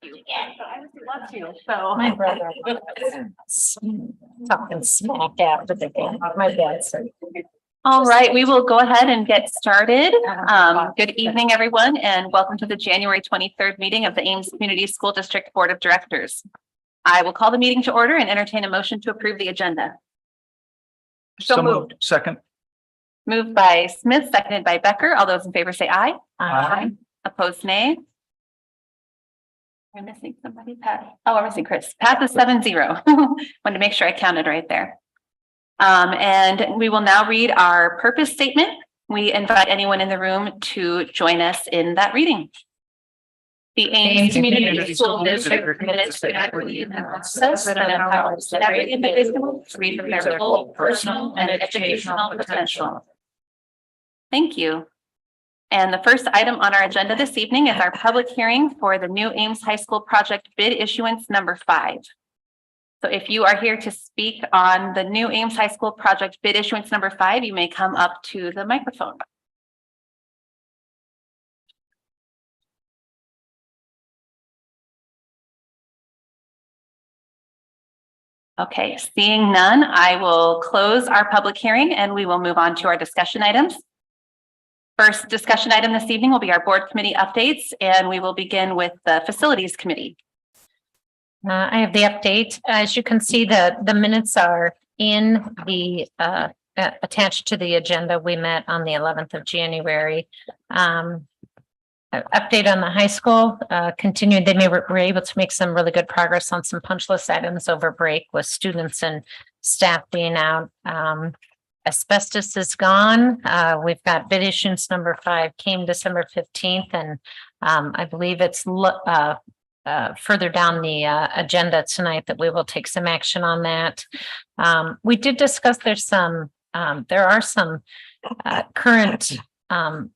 Yeah, so I would love to. So My brother talking smack after the game. My dad said. all right, we will go ahead and get started. Good evening, everyone, and welcome to the January 23rd meeting of the Ames Community School District Board of Directors. I will call the meeting to order and entertain a motion to approve the agenda. So moved. Second. Moved by Smith, seconded by Becker. All those in favor say aye. Aye. Opposed, nay. We're missing somebody, Pat. Oh, we're missing Chris. Passes 7-0. Wanted to make sure I counted right there. And we will now read our purpose statement. We invite anyone in the room to join us in that reading. The Ames Community School District is committed to equity and access that empowers every individual to reach their full personal and educational potential. Thank you. And the first item on our agenda this evening is our public hearing for the new Ames High School project bid issuance number 5. So if you are here to speak on the new Ames High School project bid issuance number 5, you may come up to the microphone. Okay, seeing none, I will close our public hearing and we will move on to our discussion items. First discussion item this evening will be our board committee updates, and we will begin with the facilities committee. I have the update. As you can see, the minutes are in the attached to the agenda. We met on the 11th of January. Update on the high school continued. They were able to make some really good progress on some punch list items over break with students and staff being out. Asbestos is gone. We've got bid issuance number 5 came December 15th, and I believe it's further down the agenda tonight that we will take some action on that. We did discuss there are some current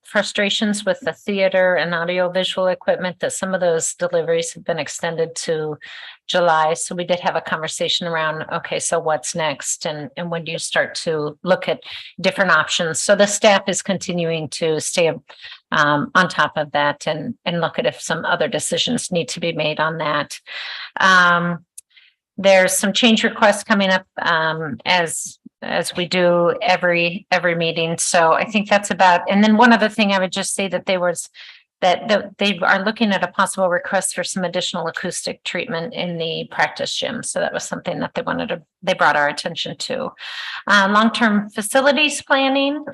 frustrations with the theater and audio visual equipment, that some of those deliveries have been extended to July. So we did have a conversation around, okay, so what's next? And when do you start to look at different options? So the staff is continuing to stay on top of that and look at if some other decisions need to be made on that. There's some change requests coming up as we do every meeting. So I think that's about, and then one other thing I would just say that they are looking at a possible request for some additional acoustic treatment in the practice gym. So that was something that they brought our attention to. Long-term facilities planning.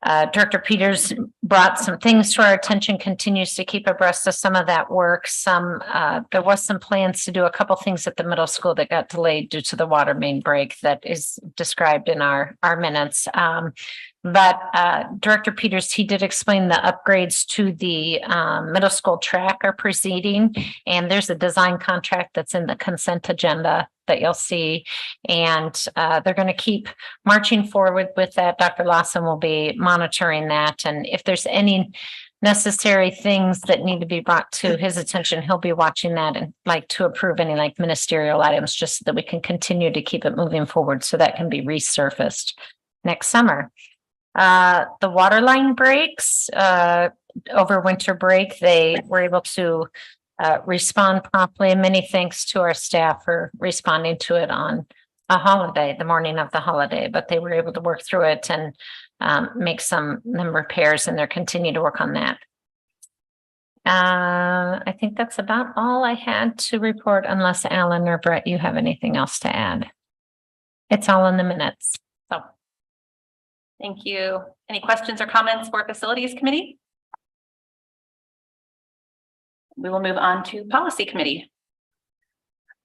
Director Peters brought some things to our attention, continues to keep abreast of some of that work. There was some plans to do a couple things at the middle school that got delayed due to the water main break that is described in our minutes. But Director Peters, he did explain the upgrades to the middle school track are proceeding, and there's a design contract that's in the consent agenda that you'll see, and they're going to keep marching forward with that. Dr. Lawson will be monitoring that, and if there's any necessary things that need to be brought to his attention, he'll be watching that and like to approve any like ministerial items just so that we can continue to keep it moving forward so that can be resurfaced next summer. The water line breaks over winter break, they were able to respond promptly, and many thanks to our staff for responding to it on a holiday, the morning of the holiday, but they were able to work through it and make some repairs, and they're continuing to work on that. I think that's about all I had to report, unless Alan or Brett, you have anything else to add. It's all in the minutes. So Thank you. Any questions or comments for facilities committee? We will move on to policy committee.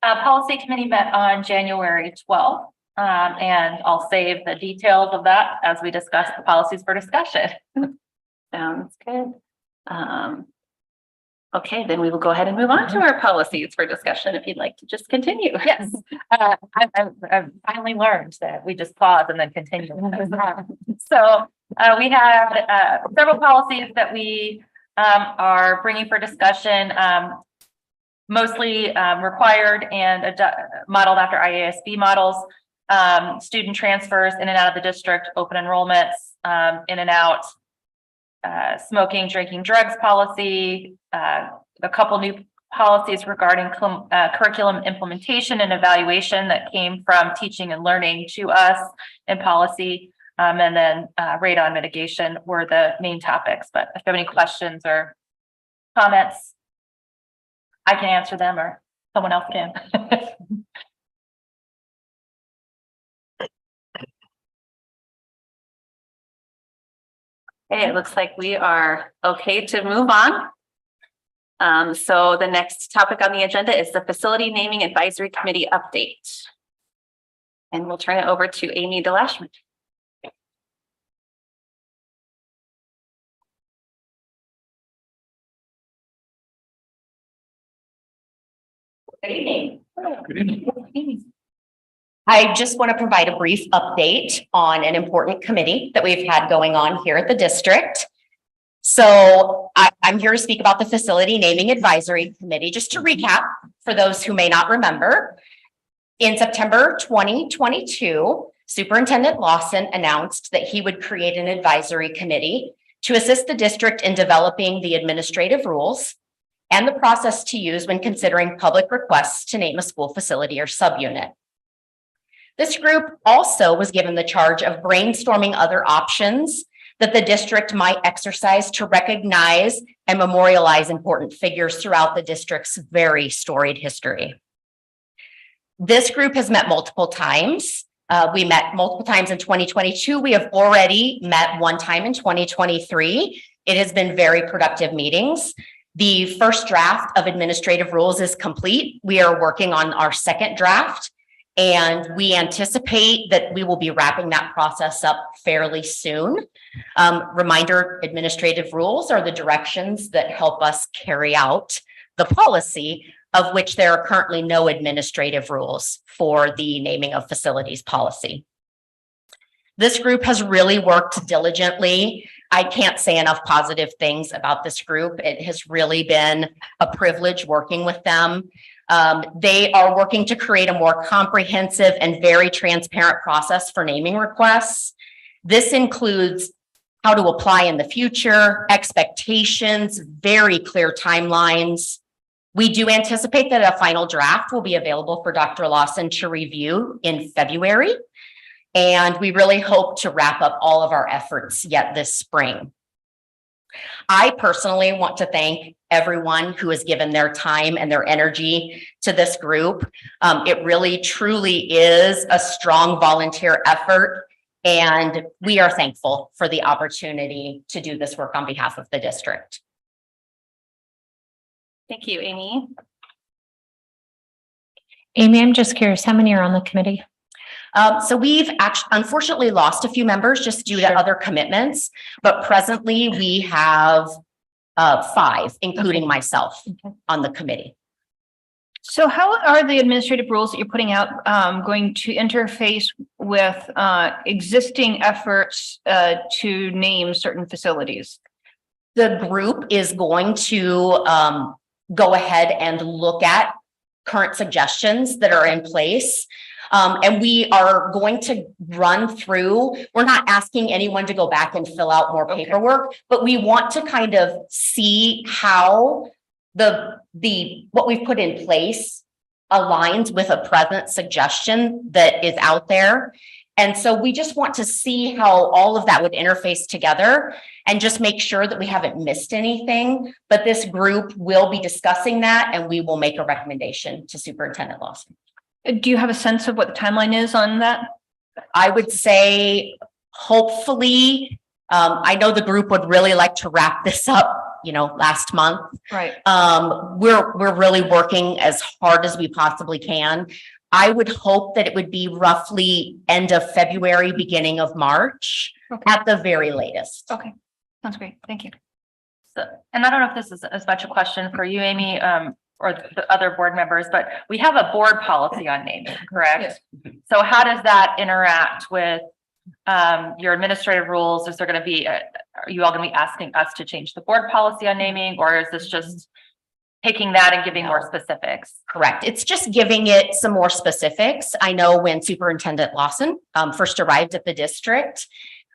Policy committee met on January 12th, and I'll save the details of that as we discuss the policies for discussion. Sounds good. Okay, then we will go ahead and move on to our policies for discussion if you'd like to just continue. Yes, I've finally learned that we just pause and then continue. So we have several policies that we are bringing for discussion, mostly required and modeled after IASB models, student transfers in and out of the district, open enrollments, in and out, smoking, drinking, drugs policy, a couple new policies regarding curriculum implementation and evaluation that came from teaching and learning to us in policy. And then radon mitigation were the main topics. But if you have any questions or comments, I can answer them or someone else can. Okay, it looks like we are okay to move on. So the next topic on the agenda is the Facility Naming Advisory Committee update. And we'll turn it over to Amy DeLashman. Good evening. Good evening. I just want to provide a brief update on an important committee that we've had going on here at the district. So I'm here to speak about the Facility Naming Advisory Committee. Just to recap, for those who may not remember, in September 2022, Superintendent Lawson announced that he would create an advisory committee to assist the district in developing the administrative rules and the process to use when considering public requests to name a school facility or subunit. This group also was given the charge of brainstorming other options that the district might exercise to recognize and memorialize important figures throughout the district's very storied history. This group has met multiple times. We met multiple times in 2022. We have already met one time in 2023. It has been very productive meetings. The first draft of administrative rules is complete. We are working on our second draft, and we anticipate that we will be wrapping that process up fairly soon. Reminder, administrative rules are the directions that help us carry out the policy, of which there are currently no administrative rules for the naming of facilities policy. This group has really worked diligently. I can't say enough positive things about this group. It has really been a privilege working with them. They are working to create a more comprehensive and very transparent process for naming requests. This includes how to apply in the future, expectations, very clear timelines. We do anticipate that a final draft will be available for Dr. Lawson to review in February. And we really hope to wrap up all of our efforts yet this spring. I personally want to thank everyone who has given their time and their energy to this group. It really, truly is a strong volunteer effort, and we are thankful for the opportunity to do this work on behalf of the district. Thank you, Amy. Amy, I'm just curious, how many are on the committee? So we've actually unfortunately lost a few members just due to other commitments, but presently we have 5, including myself on the committee. So how are the administrative rules that you're putting out going to interface with existing efforts to name certain facilities? The group is going to go ahead and look at current suggestions that are in place. And we are going to run through, we're not asking anyone to go back and fill out more paperwork, but we want to kind of see how what we've put in place aligns with a present suggestion that is out there. And so we just want to see how all of that would interface together and just make sure that we haven't missed anything. But this group will be discussing that, and we will make a recommendation to Superintendent Lawson. Do you have a sense of what the timeline is on that? I would say, hopefully, I know the group would really like to wrap this up, last month. Right. We're really working as hard as we possibly can. I would hope that it would be roughly end of February, beginning of March, at the very latest. Okay, sounds great. Thank you. So, and I don't know if this is as much a question for you, Amy, or the other board members, but we have a board policy on naming, correct? Yes. So how does that interact with your administrative rules? Is there going to be, are you all going to be asking us to change the board policy on naming, or is this just taking that and giving more specifics? Correct. It's just giving it some more specifics. I know when Superintendent Lawson first arrived at the district,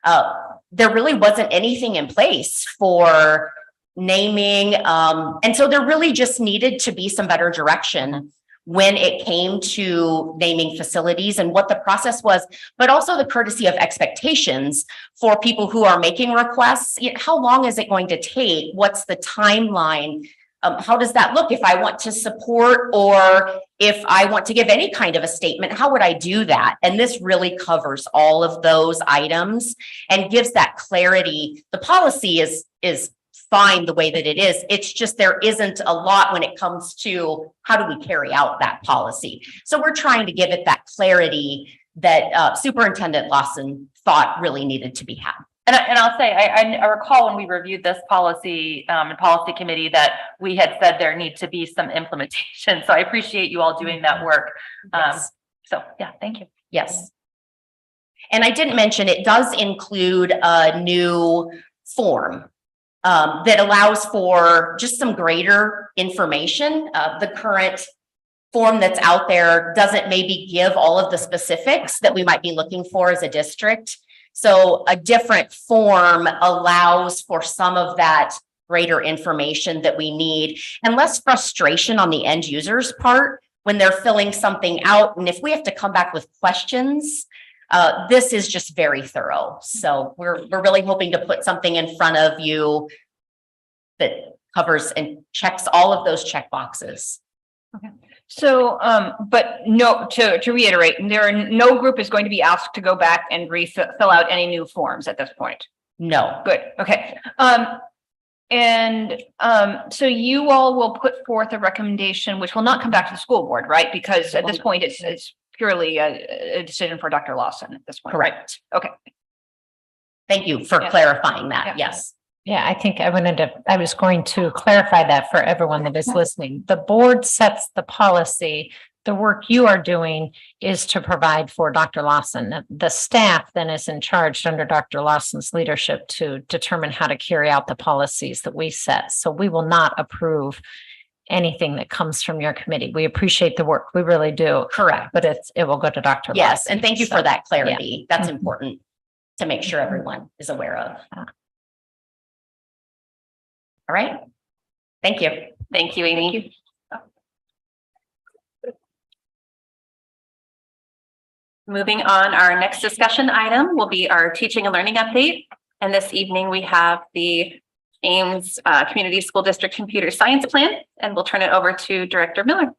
there really wasn't anything in place for naming. And so there really just needed to be some better direction when it came to naming facilities and what the process was, but also the courtesy of expectations for people who are making requests. How long is it going to take? What's the timeline? How does that look if I want to support, or if I want to give any kind of a statement, how would I do that? And this really covers all of those items and gives that clarity. The policy is fine the way that it is. It's just there isn't a lot when it comes to how do we carry out that policy. So we're trying to give it that clarity that Superintendent Lawson thought really needed to be had. And I'll say, I recall when we reviewed this policy in policy committee that we had said there need to be some implementation. So I appreciate you all doing that work. Yes. So yeah, thank you. Yes. And I didn't mention, it does include a new form that allows for just some greater information. The current form that's out there doesn't maybe give all of the specifics that we might be looking for as a district. So a different form allows for some of that greater information that we need and less frustration on the end user's part when they're filling something out. And if we have to come back with questions, this is just very thorough. So we're really hoping to put something in front of you that covers and checks all of those check boxes. Okay. So, but no, to reiterate, no group is going to be asked to go back and fill out any new forms at this point. No. Good. Okay. So you all will put forth a recommendation, which will not come back to the school board, right? Because at this point, it's purely a decision for Dr. Lawson at this point. Correct. Right? Okay. Thank you for Yeah. clarifying that. Yeah. Yes. Yeah, I think I was going to clarify that for everyone that is listening. The board sets the policy. The work you are doing is to provide for Dr. Lawson. The staff then is in charge under Dr. Lawson's leadership to determine how to carry out the policies that we set. So we will not approve anything that comes from your committee. We appreciate the work. We really do. Correct. But it will go to Dr. Yes. Lawson. And thank you for that clarity. That's Mhm. important to make sure everyone is aware of. All right. Thank you. Thank you, Amy. Moving on, our next discussion item will be our teaching and learning update. And this evening we have the Ames Community School District Computer Science Plan, and we'll turn it over to Director Miller.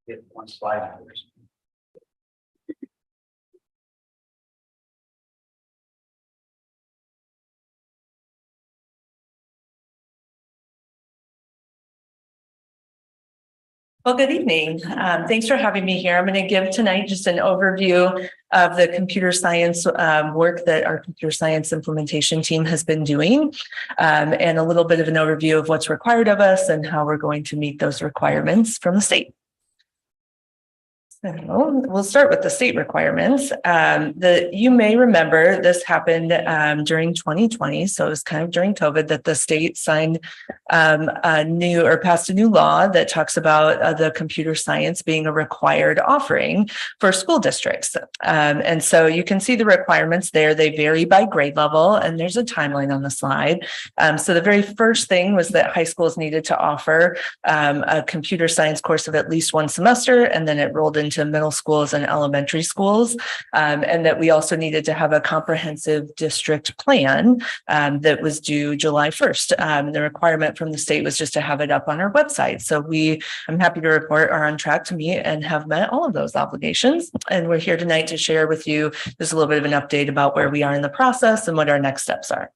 Get one slide. Well, good evening. Thanks for having me here. I'm going to give tonight just an overview of the computer science work that our computer science implementation team has been doing, and a little bit of an overview of what's required of us and how we're going to meet those requirements from the state. So we'll start with the state requirements. You may remember this happened during 2020. So it was kind of during COVID that the state signed passed a new law that talks about the computer science being a required offering for school districts. And so you can see the requirements there. They vary by grade level, and there's a timeline on the slide. So the very first thing was that high schools needed to offer a computer science course of at least one semester, and then it rolled into middle schools and elementary schools, and that we also needed to have a comprehensive district plan that was due July 1st. The requirement from the state was just to have it up on our website. So I'm happy to report, are on track to meet and have met all of those obligations. And we're here tonight to share with you just a little bit of an update about where we are in the process and what our next steps are.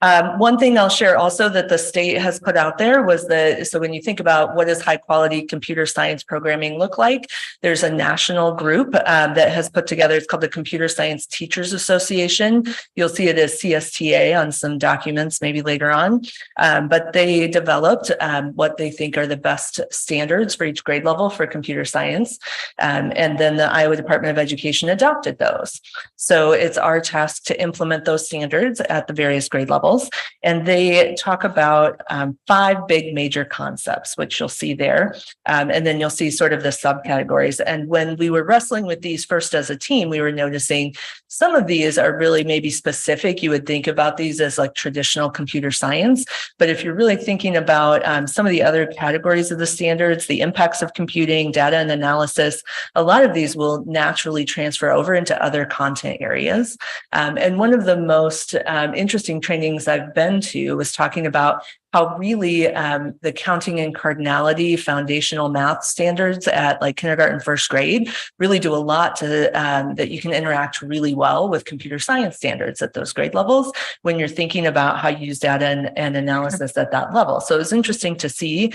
One thing I'll share also that the state has put out there was that, so when you think about what does high quality computer science programming look like, there's a national group that has put together, it's called the Computer Science Teachers Association. You'll see it as CSTA on some documents maybe later on, but they developed what they think are the best standards for each grade level for computer science. And then the Iowa Department of Education adopted those. So it's our task to implement those standards at the various grade levels. levels. And they talk about 5 big major concepts, which you'll see there. And then you'll see sort of the subcategories. And when we were wrestling with these first as a team, we were noticing some of these are really maybe specific. You would think about these as like traditional computer science. But if you're really thinking about some of the other categories of the standards, the impacts of computing, data and analysis, a lot of these will naturally transfer over into other content areas. And one of the most interesting trainings I've been to was talking about how really the counting and cardinality foundational math standards at like kindergarten, first grade really do a lot to that you can interact really well with computer science standards at those grade levels when you're thinking about how you use data and analysis at that level. So it was interesting to see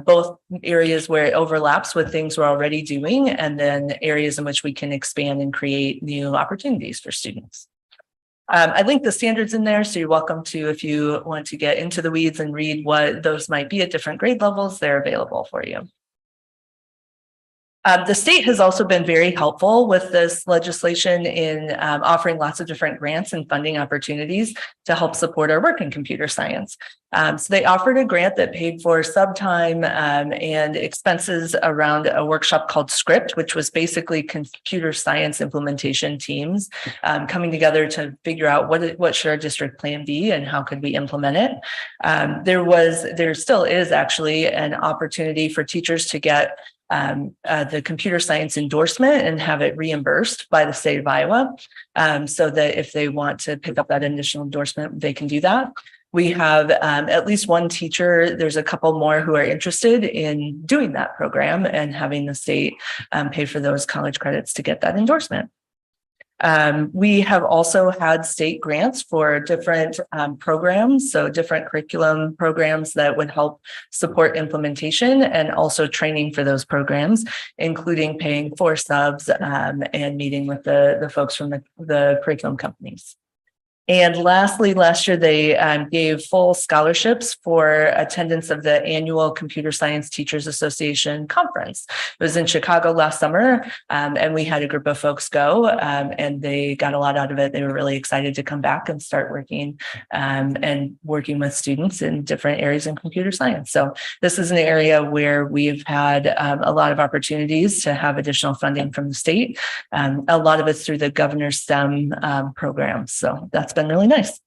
both areas where it overlaps with things we're already doing and then areas in which we can expand and create new opportunities for students. I linked the standards in there, so you're welcome to, if you want to get into the weeds and read what those might be at different grade levels, they're available for you. The state has also been very helpful with this legislation in offering lots of different grants and funding opportunities to help support our work in computer science. So they offered a grant that paid for subtime and expenses around a workshop called Script, which was basically computer science implementation teams coming together to figure out what should our district plan be and how could we implement it. There still is actually an opportunity for teachers to get the computer science endorsement and have it reimbursed by the state of Iowa, so that if they want to pick up that additional endorsement, they can do that. We have at least one teacher. There's a couple more who are interested in doing that program and having the state pay for those college credits to get that endorsement. We have also had state grants for different programs, so different curriculum programs that would help support implementation and also training for those programs, including paying for subs and meeting with the folks from the curriculum companies. And lastly, last year, they gave full scholarships for attendance of the annual Computer Science Teachers Association conference. It was in Chicago last summer, and we had a group of folks go, and they got a lot out of it. They were really excited to come back and start working and working with students in different areas in computer science. So this is an area where we've had a lot of opportunities to have additional funding from the state. A lot of it's through the governor's STEM program. So that's been really nice.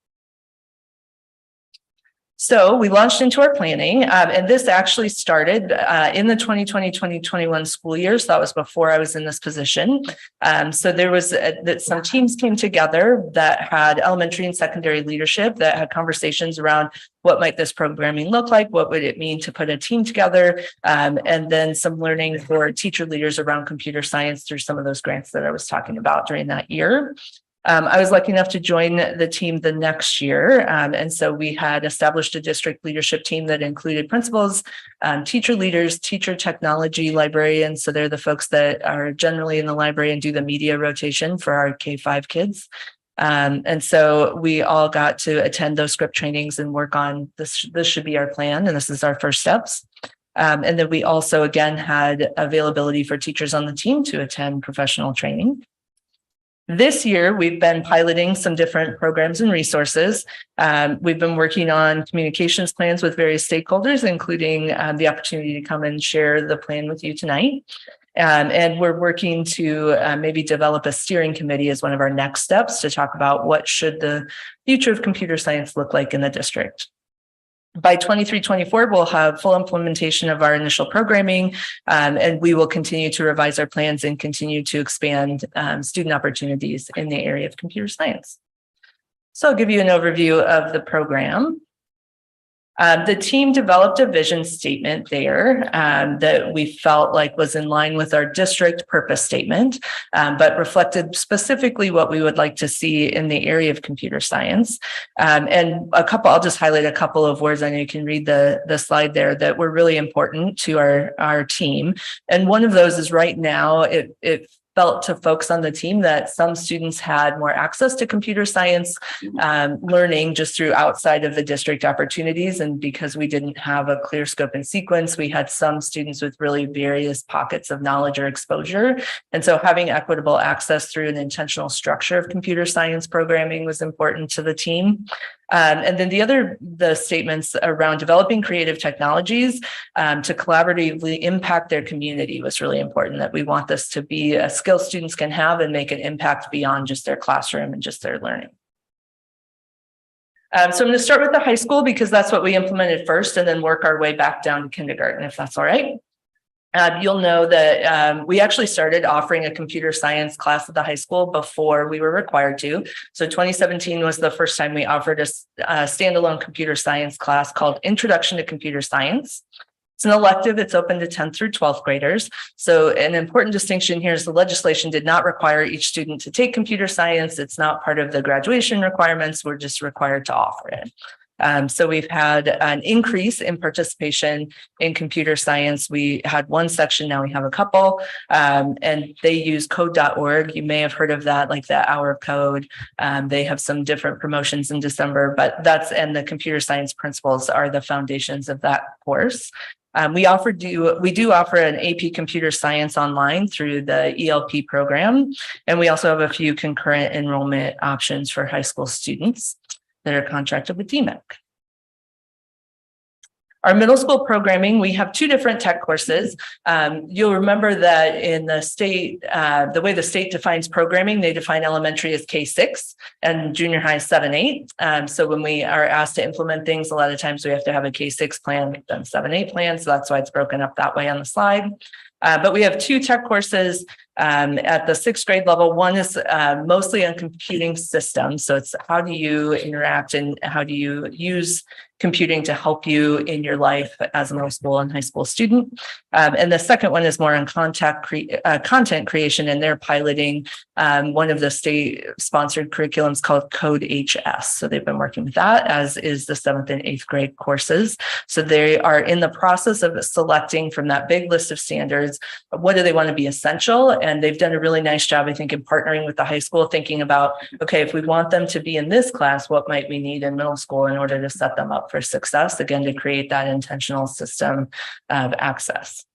So we launched into our planning, and this actually started in the 2020-2021 school year. So that was before I was in this position. So there was that some teams came together that had elementary and secondary leadership that had conversations around what might this programming look like? What would it mean to put a team together? And then some learning for teacher leaders around computer science through some of those grants that I was talking about during that year. I was lucky enough to join the team the next year. And so we had established a district leadership team that included principals, teacher leaders, teacher technology librarians. So they're the folks that are generally in the library and do the media rotation for our K-5 kids. And so we all got to attend those script trainings and work on this. This should be our plan. And this is our first steps. And then we also, again, had availability for teachers on the team to attend professional training. This year, we've been piloting some different programs and resources. We've been working on communications plans with various stakeholders, including the opportunity to come and share the plan with you tonight. And we're working to maybe develop a steering committee as one of our next steps to talk about what should the future of computer science look like in the district. By 23-24, we'll have full implementation of our initial programming, and we will continue to revise our plans and continue to expand student opportunities in the area of computer science. So I'll give you an overview of the program. The team developed a vision statement there that we felt like was in line with our district purpose statement, but reflected specifically what we would like to see in the area of computer science. And I'll just highlight a couple of words. I know you can read the slide there that were really important to our team. And one of those is right now, it felt to folks on the team that some students had more access to computer science learning just through outside of the district opportunities. And because we didn't have a clear scope and sequence, we had some students with really various pockets of knowledge or exposure. And so having equitable access through an intentional structure of computer science programming was important to the team. And then the statements around developing creative technologies to collaboratively impact their community was really important, that we want this to be a skill students can have and make an impact beyond just their classroom and just their learning. So I'm going to start with the high school because that's what we implemented first, and then work our way back down to kindergarten, if that's all right. You'll know that we actually started offering a computer science class at the high school before we were required to. So 2017 was the first time we offered a standalone computer science class called Introduction to Computer Science. It's an elective. It's open to 10th through 12th graders. So an important distinction here is the legislation did not require each student to take computer science. It's not part of the graduation requirements. We're just required to offer it. So we've had an increase in participation in computer science. We had one section, now we have a couple, and they use code.org. You may have heard of that, like the Hour of Code. They have some different promotions in December, but and the computer science principles are the foundations of that course. We do offer an AP Computer Science online through the ELP program, and we also have a few concurrent enrollment options for high school students that are contracted with DMEC. Our middle school programming, we have two different tech courses. You'll remember that in the state, the way the state defines programming, they define elementary as K-6 and junior high 7-8. So when we are asked to implement things, a lot of times we have to have a K-6 plan, we've done 7-8 plan. So that's why it's broken up that way on the slide. But we have two tech courses at the 6th grade level. One is mostly on computing systems. So it's how do you interact and how do you use computing to help you in your life as a middle school and high school student. And the second one is more on content creation, and they're piloting one of the state sponsored curriculums called Code HS. So they've been working with that, as is the 7th and 8th grade courses. So they are in the process of selecting from that big list of standards, what do they want to be essential? And they've done a really nice job, I think, in partnering with the high school, thinking about, okay, if we want them to be in this class, what might we need in middle school in order to set them up for success, again, to create that intentional system of access.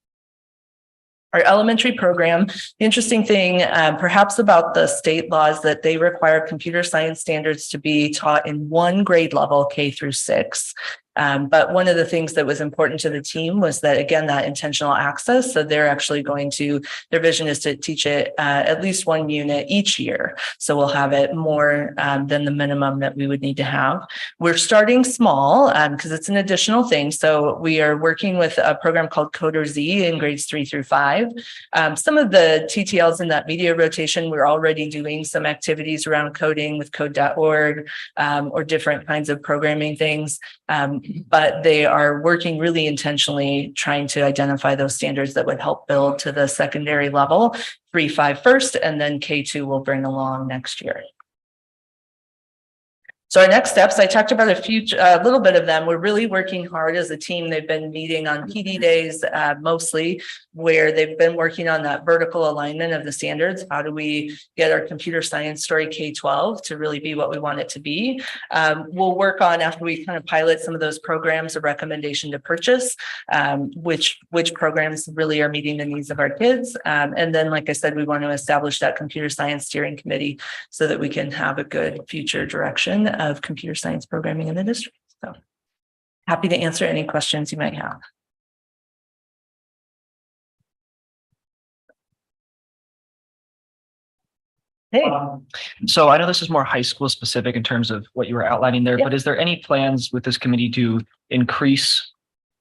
Our elementary program, the interesting thing, perhaps about the state laws, that they require computer science standards to be taught in one grade level, K through 6. But one of the things that was important to the team was that, again, that intentional access. So they're actually their vision is to teach it at least one unit each year. So we'll have it more than the minimum that we would need to have. We're starting small because it's an additional thing. So we are working with a program called Coder Z in grades 3 through 5. Some of the TTLs in that media rotation, we're already doing some activities around coding with code.org or different kinds of programming things. But they are working really intentionally trying to identify those standards that would help build to the secondary level, 3-5 first, and then K2 will bring along next year. So our next steps, I talked about a little bit of them. We're really working hard as a team. They've been meeting on PD days mostly, where they've been working on that vertical alignment of the standards. How do we get our computer science story K-12 to really be what we want it to be? We'll work on, after we kind of pilot some of those programs, a recommendation to purchase, which programs really are meeting the needs of our kids. And then, like I said, we want to establish that computer science steering committee so that we can have a good future direction of computer science programming in the district. So happy to answer any questions you might have. Hey. So I know this is more high school specific in terms of what you were outlining there, but is there any plans with this committee to increase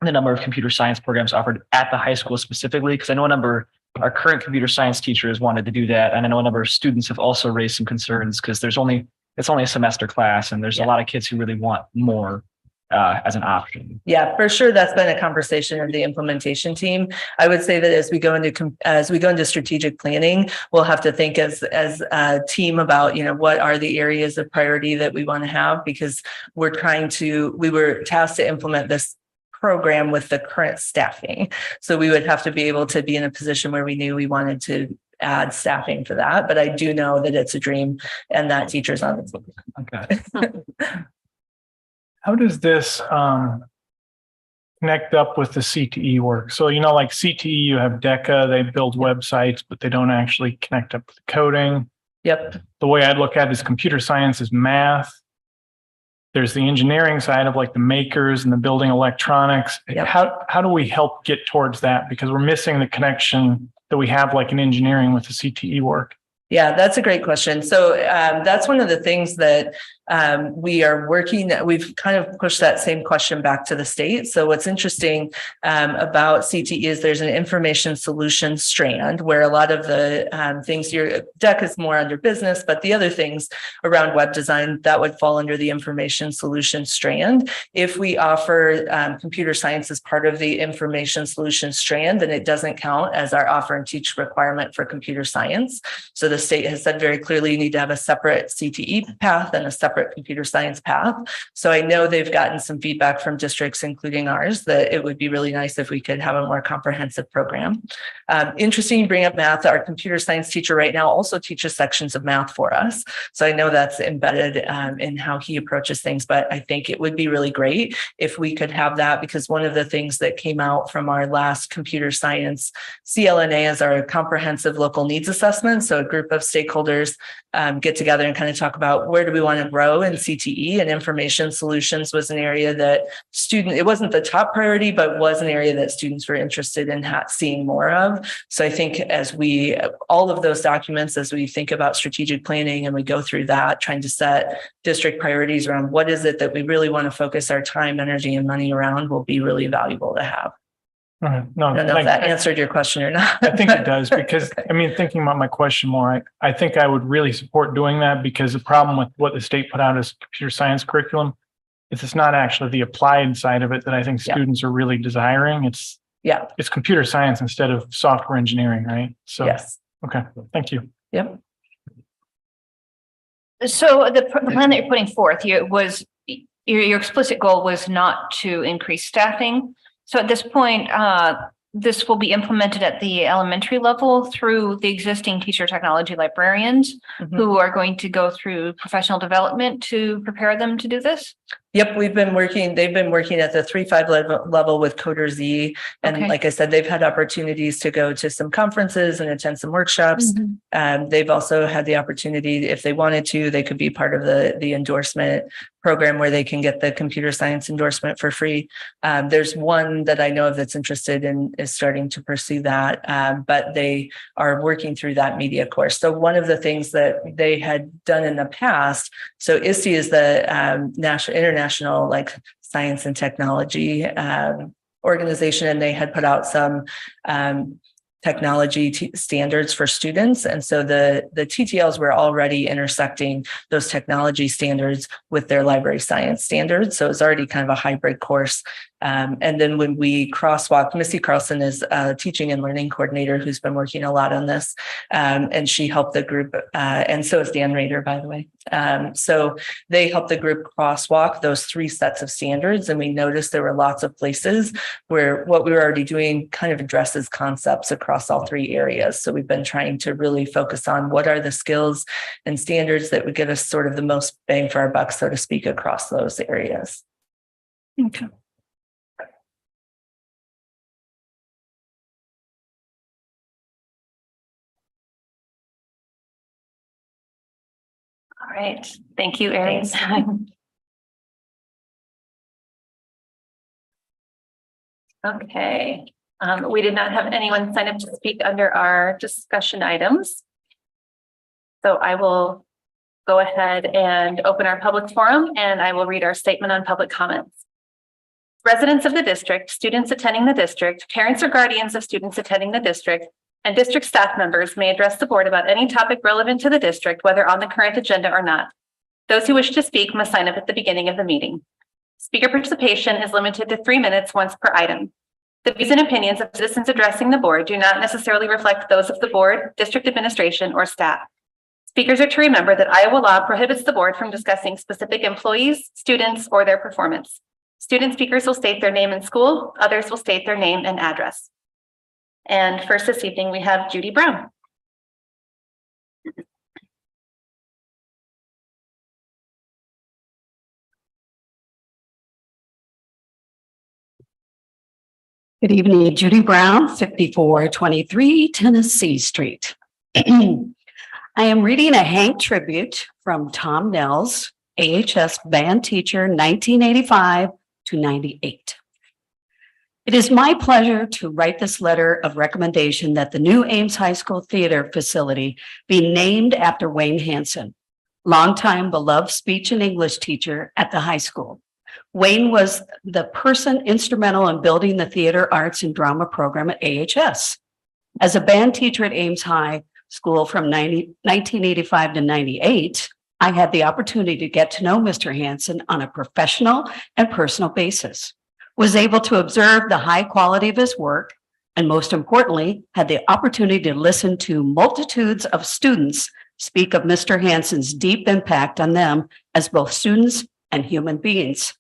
the number of computer science programs offered at the high school specifically? Because I know our current computer science teachers wanted to do that. And I know a number of students have also raised some concerns because it's only a semester class and there's a lot of kids who really want more as an option. Yeah, for sure. That's been a conversation of the implementation team. I would say that as we go into strategic planning, we'll have to think as a team about, what are the areas of priority that we want to have, because we were tasked to implement this program with the current staffing. So we would have to be able to be in a position where we knew we wanted to add staffing for that. But I do know that it's a dream and that teachers on it. Okay. How does this connect up with the CTE work? So, like CTE, you have DECA, they build websites, but they don't actually connect up with coding. Yep. The way I'd look at it is computer science is math. there's the engineering side of like the makers and the building electronics. Yep. How do we help get towards that? Because we're missing the connection that we have like in engineering with the CTE work. Yeah, that's a great question. So that's one of the things that we are working. We've kind of pushed that same question back to the state. So what's interesting about CTE is there's an information solutions strand where a lot of the things, your deck is more under business, but the other things around web design that would fall under the information solutions strand. If we offer computer science as part of the information solutions strand, then it doesn't count as our offer and teach requirement for computer science. So the state has said very clearly you need to have a separate CTE path and a separate computer science path. So I know they've gotten some feedback from districts, including ours, that it would be really nice if we could have a more comprehensive program. Interesting you bring up math. Our computer science teacher right now also teaches sections of math for us. So I know that's embedded in how he approaches things, but I think it would be really great if we could have that, because one of the things that came out from our last computer science CLNA is our comprehensive local needs assessment. So a group of stakeholders get together and kind of talk about where do we want to grow in CTE, and information solutions was an area that it wasn't the top priority, but was an area that students were interested in seeing more of. So I think all of those documents, as we think about strategic planning and we go through that, trying to set district priorities around what is it that we really want to focus our time, energy, and money around will be really valuable to have. All right. No, I don't know if that answered your question or not. I think it does, because I mean, thinking about my question more, I think I would really support doing that, because the problem with what the state put out as computer science curriculum is it's not actually the applied side of it that I think students are really desiring. It's computer science instead of software engineering, right? So, yes. Okay. Thank you. Yep. So the plan that you're putting forth, your explicit goal was not to increase staffing. So at this point, this will be implemented at the elementary level through the existing teacher technology librarians who are going to go through professional development to prepare them to do this? Yep, they've been working at the 3-5 level with Coder Z. And like I said, they've had opportunities to go to some conferences and attend some workshops. They've also had the opportunity, if they wanted to, they could be part of the endorsement program where they can get the computer science endorsement for free. There's one that I know of that's interested in is starting to pursue that, but they are working through that media course. So one of the things that they had done in the past, so ISTE is the international like science and technology organization, and they had put out some technology standards for students. And so the TTLs were already intersecting those technology standards with their library science standards. So it's already kind of a hybrid course. And then when we crosswalk, Missy Carlson is a teaching and learning coordinator who's been working a lot on this. And she helped the group, and so is Dan Rader, by the way. So they helped the group crosswalk those 3 sets of standards. And we noticed there were lots of places where what we were already doing kind of addresses concepts across all 3 areas. So we've been trying to really focus on what are the skills and standards that would give us sort of the most bang for our buck, so to speak, across those areas. Okay. All right. Thank you, Erin. Okay. We did not have anyone sign up to speak under our discussion items. So I will go ahead and open our public forum, and I will read our statement on public comments. Residents of the district, students attending the district, parents or guardians of students attending the district, and district staff members may address the board about any topic relevant to the district, whether on the current agenda or not. Those who wish to speak must sign up at the beginning of the meeting. Speaker participation is limited to 3 minutes once per item. The views and opinions of citizens addressing the board do not necessarily reflect those of the board, district administration, or staff. Speakers are to remember that Iowa law prohibits the board from discussing specific employees, students, or their performance. Student speakers will state their name and school, others will state their name and address. And first this evening, we have Judy Brown. Good evening, Judy Brown, 5423 Tennessee Street. I am reading a Hank tribute from Tom Nels AHS band teacher 1985 to 98. It is my pleasure to write this letter of recommendation that the new Ames High School Theater facility be named after Wayne Hansen, longtime beloved speech and English teacher at the high school. Wayne was the person instrumental in building the theater arts and drama program at AHS. As a band teacher at Ames High School from 1985 to 98, I had the opportunity to get to know Mr. Hansen on a professional and personal basis, was able to observe the high quality of his work, and most importantly, had the opportunity to listen to multitudes of students speak of Mr. Hansen's deep impact on them as both students and human beings.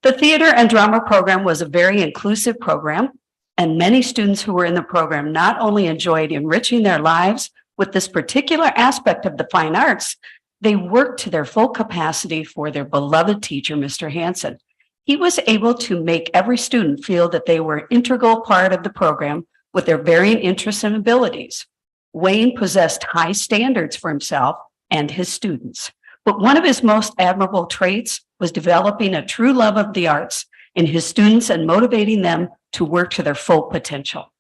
The theater and drama program was a very inclusive program, and many students who were in the program not only enjoyed enriching their lives with this particular aspect of the fine arts, they worked to their full capacity for their beloved teacher, Mr. Hansen. He was able to make every student feel that they were an integral part of the program with their varying interests and abilities. Wayne possessed high standards for himself and his students, but one of his most admirable traits was developing a true love of the arts in his students and motivating them to work to their full potential.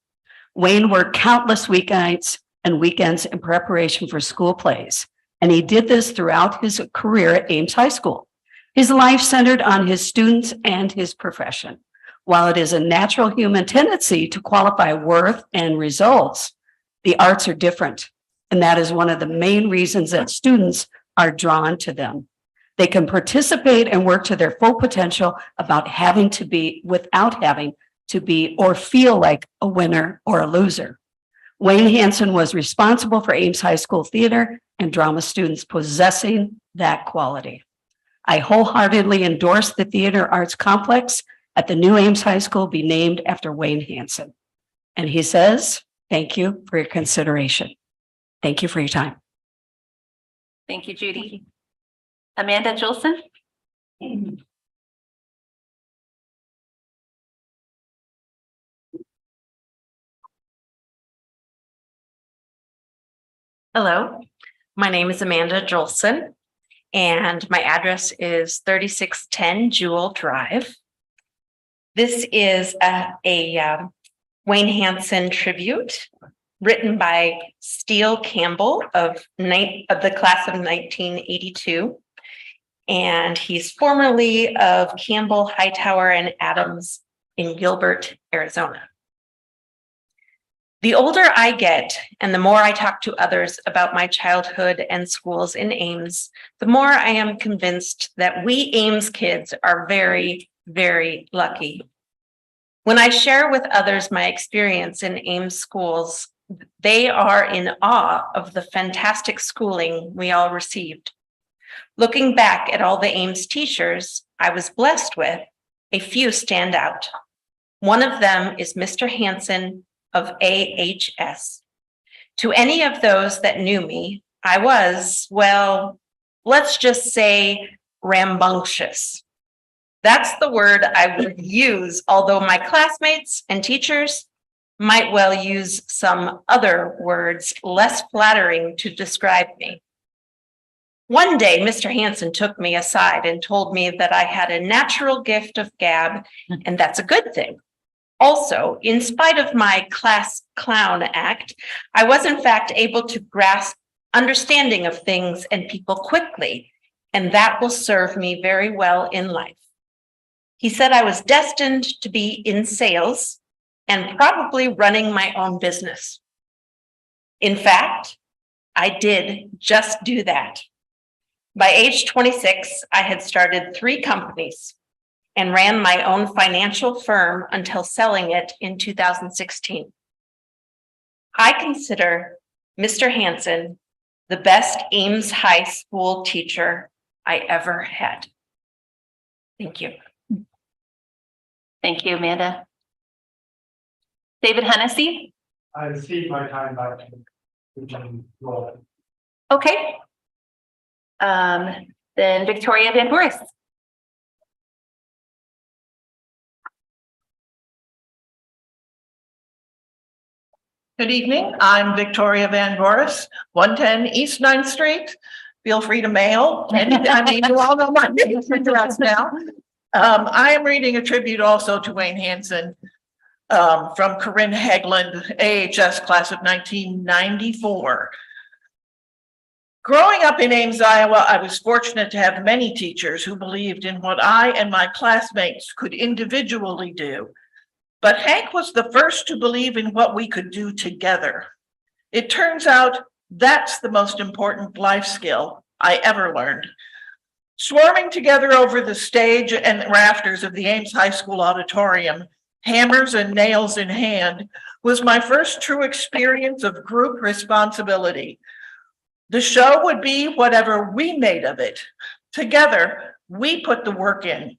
Wayne worked countless weeknights and weekends in preparation for school plays, and he did this throughout his career at Ames High School. His life centered on his students and his profession. While it is a natural human tendency to qualify worth and results, the arts are different, and that is one of the main reasons that students are drawn to them. They can participate and work to their full potential without having to be or feel like a winner or a loser. Wayne Hansen was responsible for Ames High School theater and drama students possessing that quality. I wholeheartedly endorse the theater arts complex at the new Ames High School be named after Wayne Hansen. And he says, thank you for your consideration. Thank you for your time. Thank you, Judy. Amanda Jolson? Hello, my name is Amanda Jolson, and my address is 3610 Jewel Drive. This is a Wayne Hansen tribute written by Steele Campbell of the class of 1982. And he's formerly of Campbell, Hightower, and Adams in Gilbert, Arizona. The older I get and the more I talk to others about my childhood and schools in Ames, the more I am convinced that we Ames kids are very, very lucky. When I share with others my experience in Ames schools, they are in awe of the fantastic schooling we all received. Looking back at all the Ames teachers I was blessed with, a few stand out. One of them is Mr. Hansen of AHS. To any of those that knew me, I was, well, let's just say rambunctious. That's the word I would use, although my classmates and teachers might well use some other words less flattering to describe me. One day, Mr. Hansen took me aside and told me that I had a natural gift of gab, and that's a good thing. Also, in spite of my class clown act, I was in fact able to grasp understanding of things and people quickly, and that will serve me very well in life. He said I was destined to be in sales and probably running my own business. In fact, I did just do that. By age 26, I had started 3 companies and ran my own financial firm until selling it in 2016. I consider Mr. Hansen the best Ames High School teacher I ever had. Thank you. Thank you, Amanda. David Hennessy? I cede my time back to Roland. Okay. Then Victoria Van Boris. Good evening. I'm Victoria Van Boris, 110 East 9th Street. feel free to mail. I mean, you all know my address now. I am reading a tribute also to Wayne Hansen from Corinne Hegland, AHS class of 1994. Growing up in Ames, Iowa, I was fortunate to have many teachers who believed in what I and my classmates could individually do. But Hank was the first to believe in what we could do together. It turns out that's the most important life skill I ever learned. Swarming together over the stage and rafters of the Ames High School auditorium, hammers and nails in hand, was my first true experience of group responsibility. The show would be whatever we made of it. Together, we put the work in.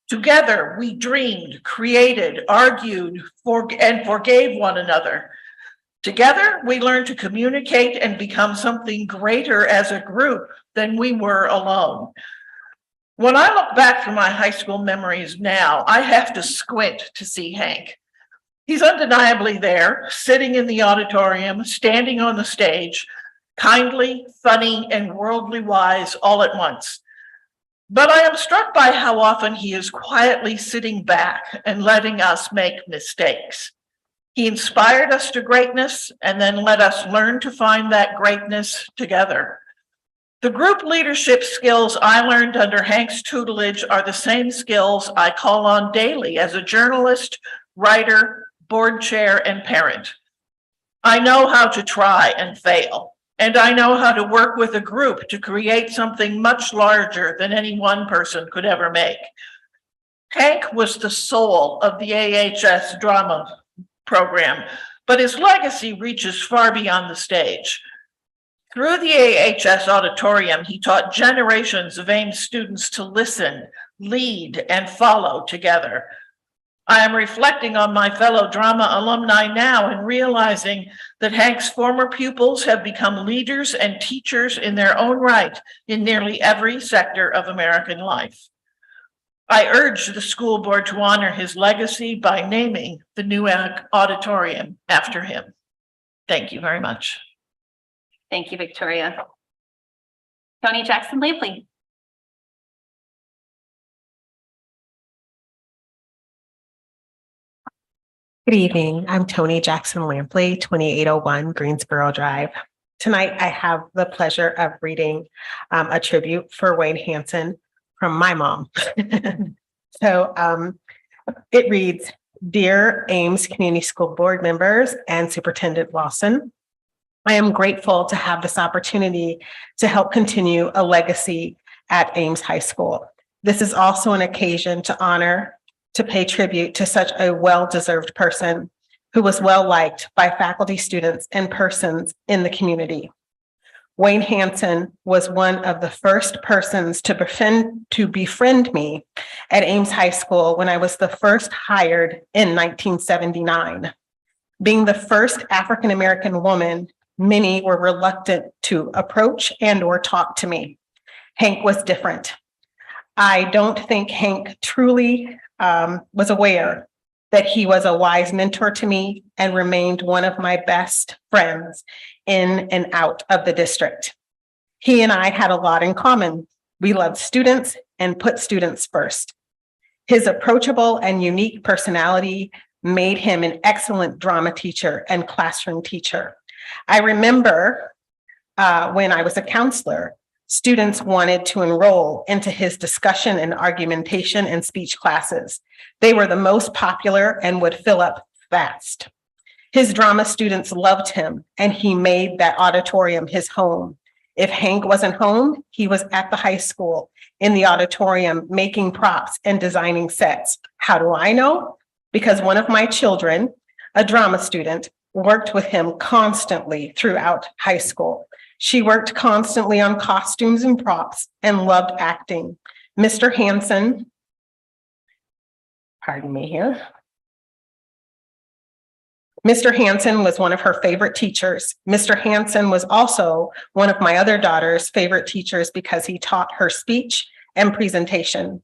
Together, we dreamed, created, argued, and forgave one another. Together, we learned to communicate and become something greater as a group than we were alone. When I look back through my high school memories now, I have to squint to see Hank. He's undeniably there, sitting in the auditorium, standing on the stage, kindly, funny, and worldly wise all at once. But I am struck by how often he is quietly sitting back and letting us make mistakes. He inspired us to greatness and then let us learn to find that greatness together. The group leadership skills I learned under Hank's tutelage are the same skills I call on daily as a journalist, writer, board chair, and parent. I know how to try and fail. And I know how to work with a group to create something much larger than any one person could ever make. Hank was the soul of the AHS drama program, but his legacy reaches far beyond the stage. Through the AHS auditorium, he taught generations of Ames students to listen, lead, and follow together. I am reflecting on my fellow drama alumni now and realizing that Hank's former pupils have become leaders and teachers in their own right in nearly every sector of American life. I urge the school board to honor his legacy by naming the new auditorium after him. Thank you very much. Thank you, Victoria. Tony Jackson Lampley. Good evening. I'm Tony Jackson Lampley, 2801 Greensboro Drive. Tonight, I have the pleasure of reading a tribute for Wayne Hansen from my mom. So it reads, Dear Ames Community School Board members and Superintendent Lawson, I am grateful to have this opportunity to help continue a legacy at Ames High School. This is also an occasion to pay tribute to such a well-deserved person who was well-liked by faculty, students, and persons in the community. Wayne Hansen was one of the first persons to befriend me at Ames High School when I was the first hired in 1979. Being the first African-American woman, many were reluctant to approach and or talk to me. Hank was different. I don't think Hank truly was aware that he was a wise mentor to me and remained one of my best friends in and out of the district. He and I had a lot in common. We loved students and put students first. His approachable and unique personality made him an excellent drama teacher and classroom teacher. I remember when I was a counselor, students wanted to enroll into his discussion and argumentation and speech classes. They were the most popular and would fill up fast. His drama students loved him, and he made that auditorium his home. If Hank wasn't home, he was at the high school in the auditorium making props and designing sets. How do I know? Because one of my children, a drama student, worked with him constantly throughout high school. She worked constantly on costumes and props and loved acting. Mr. Hansen, pardon me here. Mr. Hansen was one of her favorite teachers. Mr. Hansen was also one of my other daughter's favorite teachers because he taught her speech and presentation.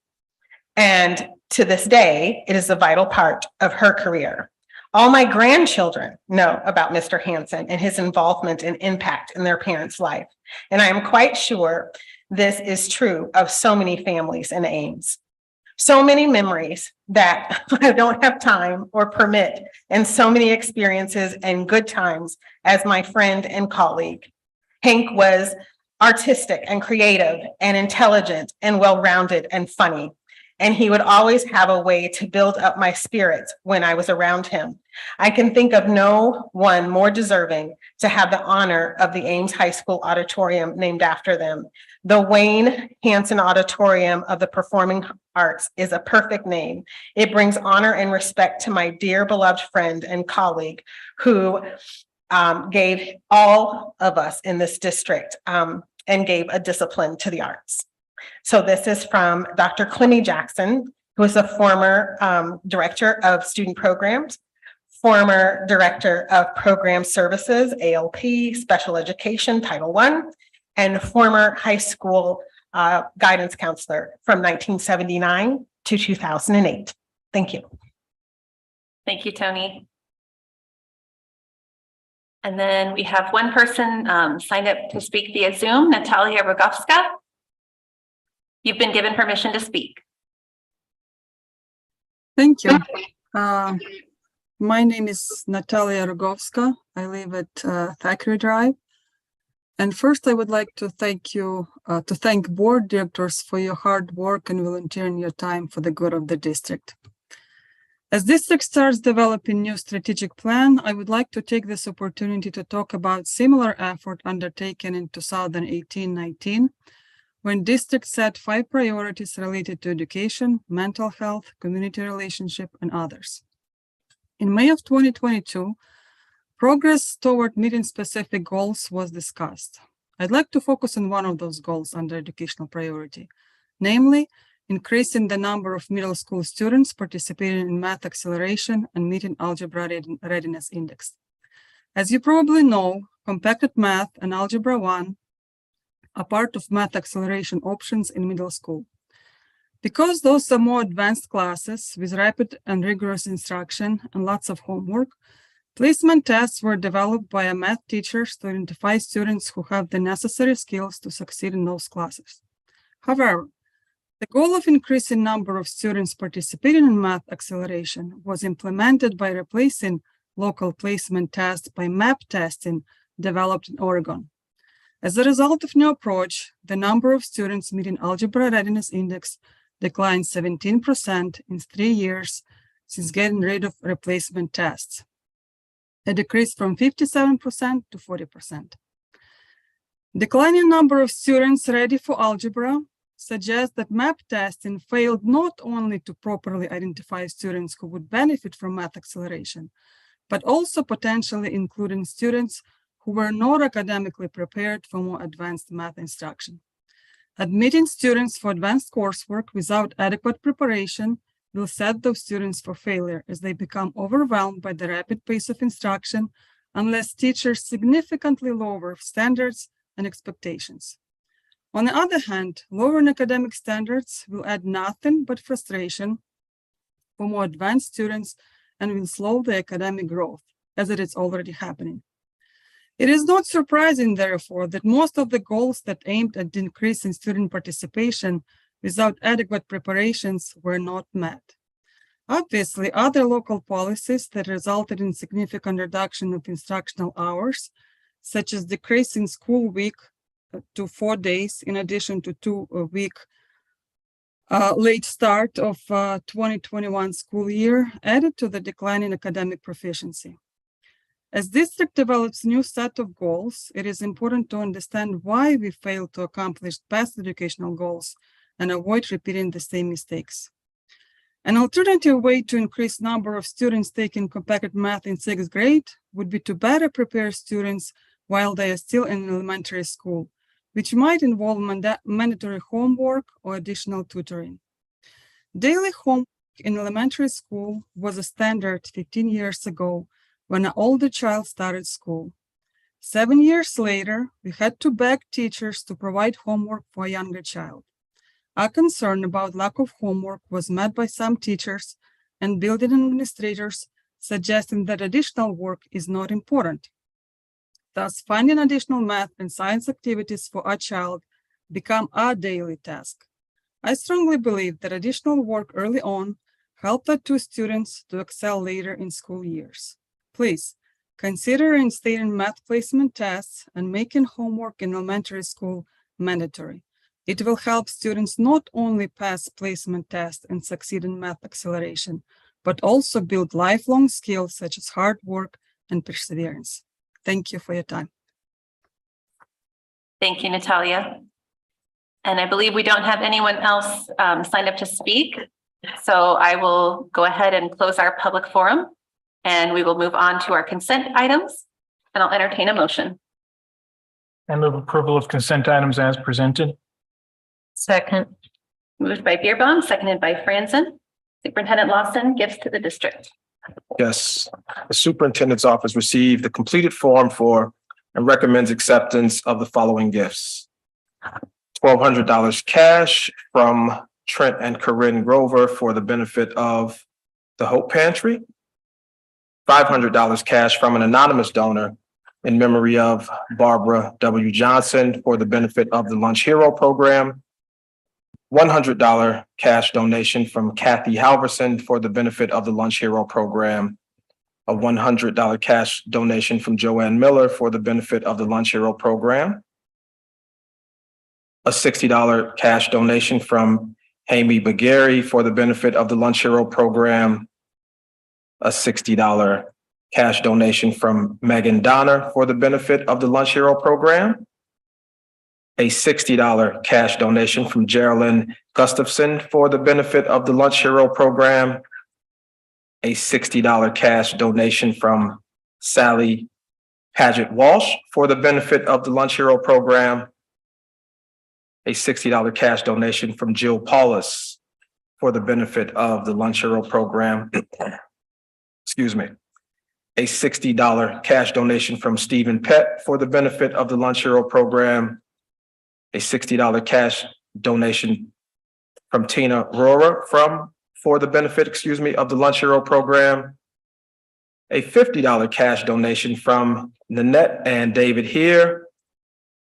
And to this day, it is a vital part of her career. All my grandchildren know about Mr. Hansen and his involvement and impact in their parents' life. And I am quite sure this is true of so many families in Ames. So many memories that I don't have time or permit, and so many experiences and good times as my friend and colleague. Hank was artistic and creative and intelligent and well-rounded and funny. And he would always have a way to build up my spirits when I was around him. I can think of no one more deserving to have the honor of the Ames High School Auditorium named after them. The Wayne Hansen Auditorium of the Performing Arts is a perfect name. It brings honor and respect to my dear beloved friend and colleague who gave all of us in this district and gave a discipline to the arts. So this is from Dr. Clemmy Jackson, who is a former director of student programs, former director of program services, ALP, special education, Title I, and former high school guidance counselor from 1979 to 2008. Thank you. Thank you, Tony. And then we have one person signed up to speak via Zoom, Natalia Rogovska. You've been given permission to speak. Thank you. My name is Natalia Rogovska. I live at Thackeray Drive. And first, I would like to thank board directors for your hard work and volunteering your time for the good of the district. As district starts developing new strategic plan, I would like to take this opportunity to talk about similar effort undertaken in 2018-19, when district set 5 priorities related to education, mental health, community relationship, and others. In May of 2022, progress toward meeting specific goals was discussed. I'd like to focus on one of those goals under educational priority, namely, increasing the number of middle school students participating in math acceleration and meeting algebra readiness index. As you probably know, compacted math and algebra 1 are part of math acceleration options in middle school. Because those are more advanced classes with rapid and rigorous instruction and lots of homework, placement tests were developed by math teachers to identify students who have the necessary skills to succeed in those classes. However, the goal of increasing number of students participating in math acceleration was implemented by replacing local placement tests by MAP testing developed in Oregon. As a result of new approach, the number of students meeting algebra readiness index declined 17% in 3 years since getting rid of replacement tests, a decrease from 57% to 40%. Declining number of students ready for algebra suggests that MAP testing failed not only to properly identify students who would benefit from math acceleration, but also potentially including students who were not academically prepared for more advanced math instruction. Admitting students for advanced coursework without adequate preparation will set those students for failure as they become overwhelmed by the rapid pace of instruction unless teachers significantly lower standards and expectations. On the other hand, lowering academic standards will add nothing but frustration for more advanced students and will slow the academic growth, as it is already happening. It is not surprising, therefore, that most of the goals that aimed at increasing student participation without adequate preparations were not met. Obviously, other local policies that resulted in significant reduction of instructional hours, such as decreasing school week to 4 days, in addition to 2-week late start of 2021 school year, added to the decline in academic proficiency. As district develops new set of goals, it is important to understand why we failed to accomplish past educational goals and avoid repeating the same mistakes. An alternative way to increase number of students taking compacted math in 6th grade would be to better prepare students while they are still in elementary school, which might involve mandatory homework or additional tutoring. Daily homework in elementary school was a standard 15 years ago when an older child started school. 7 years later, we had to beg teachers to provide homework for a younger child. Our concern about lack of homework was met by some teachers and building administrators suggesting that additional work is not important. Thus, finding additional math and science activities for our child become our daily task. I strongly believe that additional work early on helped our two students to excel later in school years. Please consider reinstating math placement tests and making homework in elementary school mandatory. It will help students not only pass placement tests and succeed in math acceleration, but also build lifelong skills such as hard work and perseverance. Thank you for your time. Thank you, Natalia. And I believe we don't have anyone else signed up to speak. So I will go ahead and close our public forum and we will move on to our consent items and I'll entertain a motion. I move approval of consent items as presented. Second. Moved by Beerbaum, seconded by Franzen. Superintendent Lawson gives to the district. Yes, the superintendent's office received the completed form for and recommends acceptance of the following gifts. $1,200 cash from Trent and Corinne Grover for the benefit of the Hope Pantry. $500 cash from an anonymous donor in memory of Barbara W. Johnson for the benefit of the Lunch Hero program. $100 cash donation from Kathy Halverson for the benefit of the Lunch Hero program. A $100 cash donation from Joanne Miller for the benefit of the Lunch Hero program. A $60 cash donation from Amy Bagari for the benefit of the Lunch Hero program. A $60 cash donation from Megan Donner for the benefit of the Lunch Hero program. A $60 cash donation from Geraldine Gustafson for the benefit of the Lunch Hero program. A $60 cash donation from Sally Paget Walsh for the benefit of the Lunch Hero program. A $60 cash donation from Jill Paulus for the benefit of the Lunch Hero program. Excuse me. A $60 cash donation from Stephen Pett for the benefit of the Lunch Hero program. A $60 cash donation from Tina Rohrer for the benefit, of the Lunch Hero program. A $50 cash donation from Nanette and David Here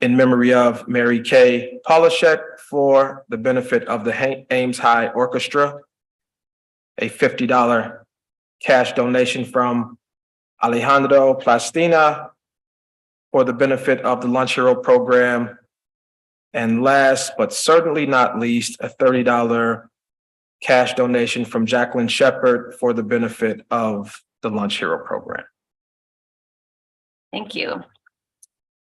in memory of Mary Kay Polishek for the benefit of the Ames High Orchestra. A $50 cash donation from Alejandro Plastina for the benefit of the Lunch Hero program. And last, but certainly not least, a $30 cash donation from Jacqueline Shepard for the benefit of the Lunch Hero program. Thank you.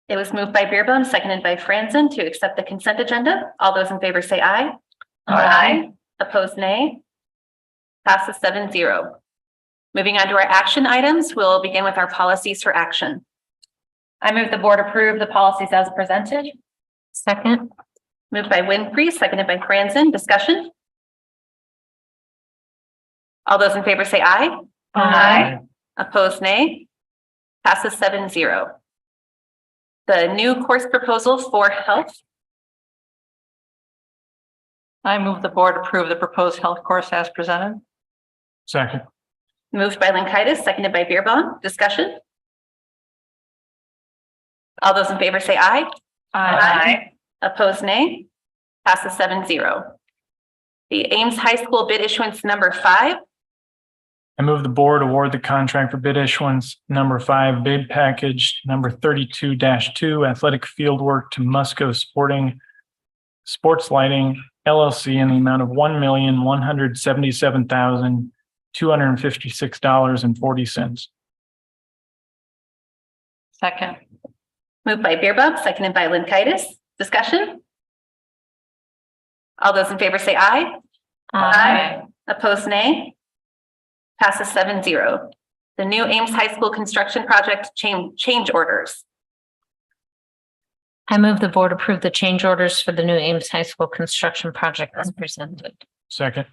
It was moved by Beerbaum, seconded by Franzen to accept the consent agenda. All those in favor say aye. Aye. Opposed, nay. Passes 7-0. Moving on to our action items, we'll begin with our policies for action. I move the board approve the policies as presented. Second. Moved by Winfrey, seconded by Franzen. Discussion? All those in favor say aye. Aye. Opposed, nay. Passes 7-0. The new course proposals for health. I move the board approve the proposed health course as presented. Second. Moved by Linkaitis, seconded by Beerbaum. Discussion? All those in favor say aye. Aye. Opposed, nay. Passes 7-0. The Ames High School bid issuance number 5. I move the board award the contract for bid issuance number 5 bid package number 32-2 athletic fieldwork to Musco Sports Lighting LLC in the amount of $1,177,256.40. Second. Moved by Beerbaum, seconded by Linkaitis. Discussion? All those in favor say aye. Aye. Opposed, nay. Passes 7-0. The new Ames High School construction project change orders. I move the board approve the change orders for the new Ames High School construction project as presented. Second.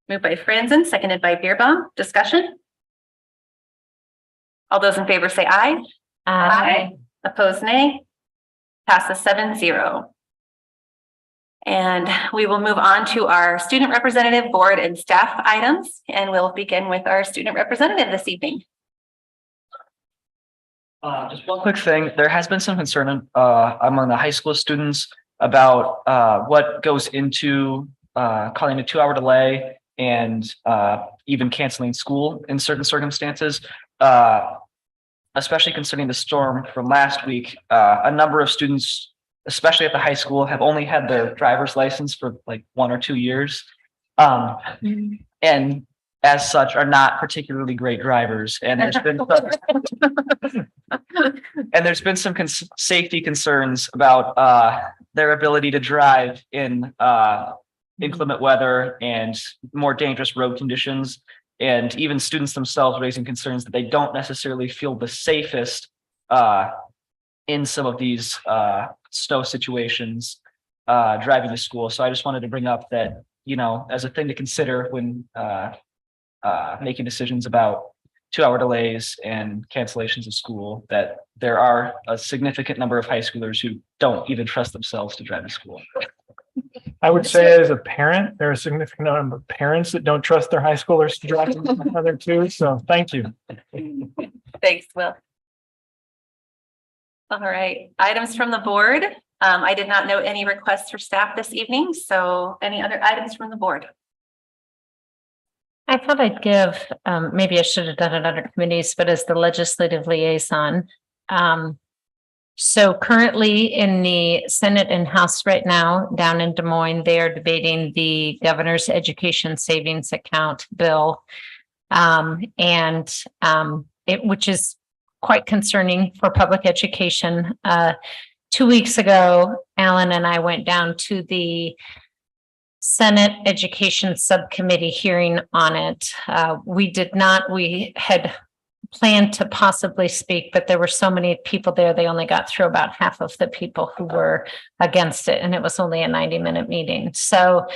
Moved by Franzen, seconded by Beerbaum. Discussion? All those in favor say aye. Opposed, nay. Passes 7-0. And we will move on to our student representative board and staff items, and we'll begin with our student representative this evening. Just one quick thing. There has been some concern among the high school students about what goes into calling a 2-hour delay and even canceling school in certain circumstances. Especially concerning the storm from last week, a number of students, especially at the high school, have only had their driver's license for like 1 or 2 years. And as such are not particularly great drivers. And there's been some safety concerns about their ability to drive in inclement weather and more dangerous road conditions. And even students themselves raising concerns that they don't necessarily feel the safest in some of these snow situations driving to school. So I just wanted to bring up that, you know, as a thing to consider when making decisions about 2-hour delays and cancellations of school, that there are a significant number of high schoolers who don't even trust themselves to drive to school. I would say as a parent, there are a significant number of parents that don't trust their high schoolers to drive another too. So thank you. Thanks, Will. All right, items from the board. I did not note any requests for staff this evening, so any other items from the board? I thought I'd give, maybe I should have done it under committees, but as the legislative liaison. So currently in the Senate and House right now, down in Des Moines, they are debating the governor's education savings account bill. Which is quite concerning for public education. 2 weeks ago, Alan and I went down to the Senate Education Subcommittee hearing on it. We had planned to possibly speak, but there were so many people there, they only got through about half of the people who were against it, and it was only a 90-minute meeting. So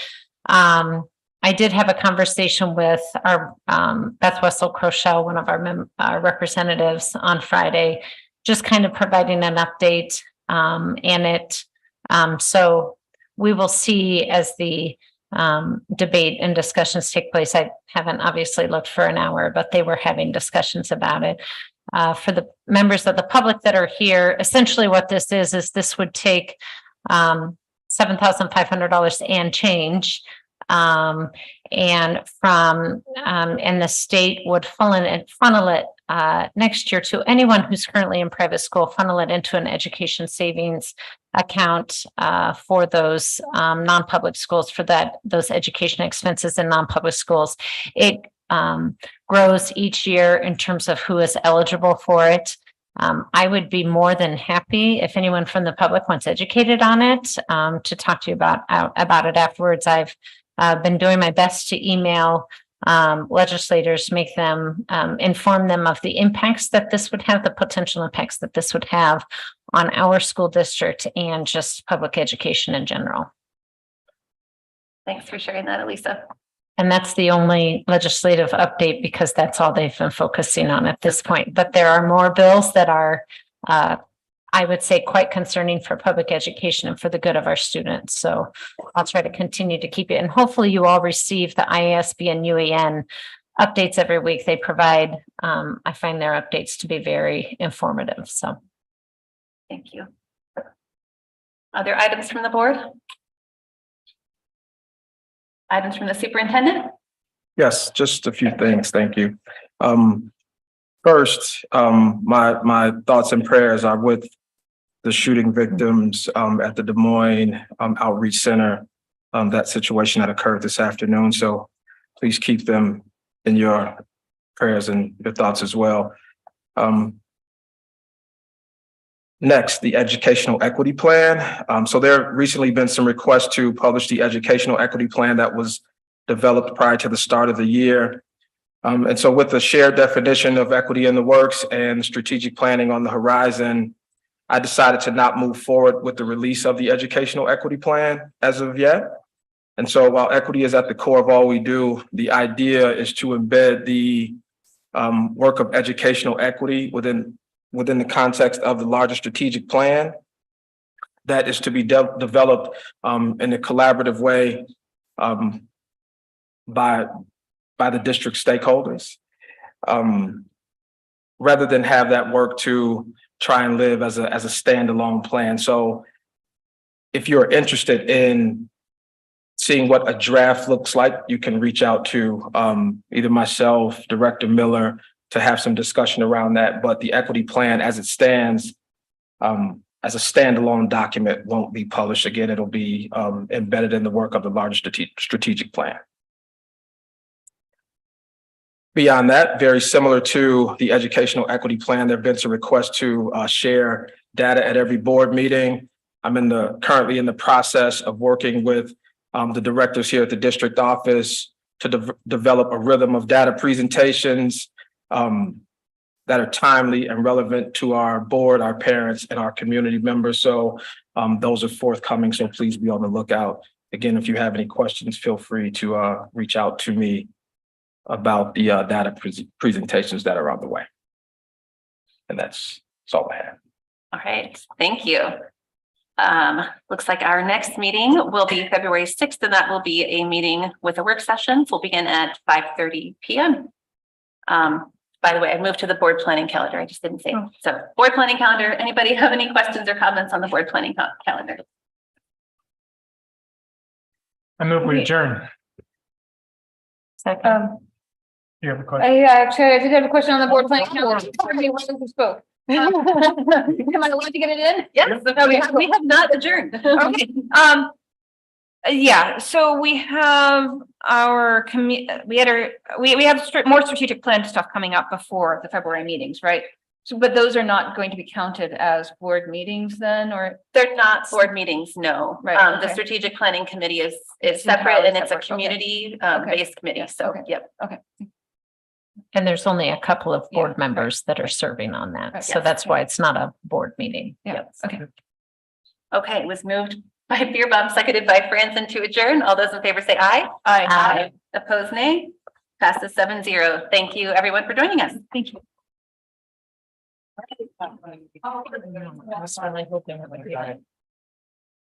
I did have a conversation with our Beth Wessel-Crochelle, one of our representatives on Friday, just kind of providing an update so we will see as the debate and discussions take place. I haven't obviously looked for an hour, but they were having discussions about it. For the members of the public that are here, essentially what this is this would take $7,500 and change. And the state would funnel it next year to anyone who's currently in private school, funnel it into an education savings account for those non-public schools, for those education expenses in non-public schools. It grows each year in terms of who is eligible for it. I would be more than happy if anyone from the public wants educated on it to talk to you about it afterwards. I've been doing my best to email legislators, make them inform them of the impacts that this would have, the potential impacts that this would have on our school district and just public education in general. Thanks for sharing that, Elisa. And that's the only legislative update because that's all they've been focusing on at this point. But there are more bills that are, I would say, quite concerning for public education and for the good of our students. So I'll try to continue to keep it. And hopefully you all receive the IASB and UAN updates every week they provide. I find their updates to be very informative. So thank you. Other items from the board? Items from the superintendent? Yes, just a few things. Thank you. First, my thoughts and prayers are with the shooting victims at the Des Moines Outreach Center, that situation that occurred this afternoon. So please keep them in your prayers and your thoughts as well. Next, the educational equity plan. So there have recently been some requests to publish the educational equity plan that was developed prior to the start of the year. And so with the shared definition of equity in the works and strategic planning on the horizon, I decided to not move forward with the release of the educational equity plan as of yet. And so while equity is at the core of all we do, the idea is to embed the work of educational equity within the context of the larger strategic plan. that is to be developed in a collaborative way by the district stakeholders. Rather than have that work to try and live as a standalone plan. So if you're interested in seeing what a draft looks like, you can reach out to either myself, Director Miller, to have some discussion around that. But the equity plan as it stands, as a standalone document, won't be published. Again, it'll be embedded in the work of the larger strategic plan. Beyond that, very similar to the educational equity plan, there have been some requests to share data at every board meeting. I'm currently in the process of working with the directors here at the district office to develop a rhythm of data presentations that are timely and relevant to our board, our parents, and our community members. So those are forthcoming, so please be on the lookout. Again, if you have any questions, feel free to reach out to me about the data presentations that are on the way. And that's all I have. All right, thank you. Looks like our next meeting will be February 6th, and that will be a meeting with a work session. We'll begin at 5:30 p.m. By the way, I moved to the board planning calendar. I just didn't say. So board planning calendar, anybody have any questions or comments on the board planning calendar? I move we adjourn. Second. You have a question? I did have a question on the board planning calendar. Who spoke? Am I allowed to get it in? Yes, we have not adjourned. Okay. Yeah, so we have our we have more strategic plan stuff coming up before the February meetings, right? So, but those are not going to be counted as board meetings then, or? They're not board meetings, no. Right, The okay. strategic planning committee is It's separate entirely and it's a separate, okay. community based committee. So, Okay. yep. Okay. And there's only a couple of board Yeah, members that are serving on that. Right, So yes. that's why it's not a board meeting. Yeah, Yep. okay. Okay, it was moved by Beerbaume, seconded by Franzen to adjourn. All those in favor say aye. Aye. Opposed, nay. Passes 7-0. Thank you, everyone, for joining us. Thank you. I was really hoping it would be.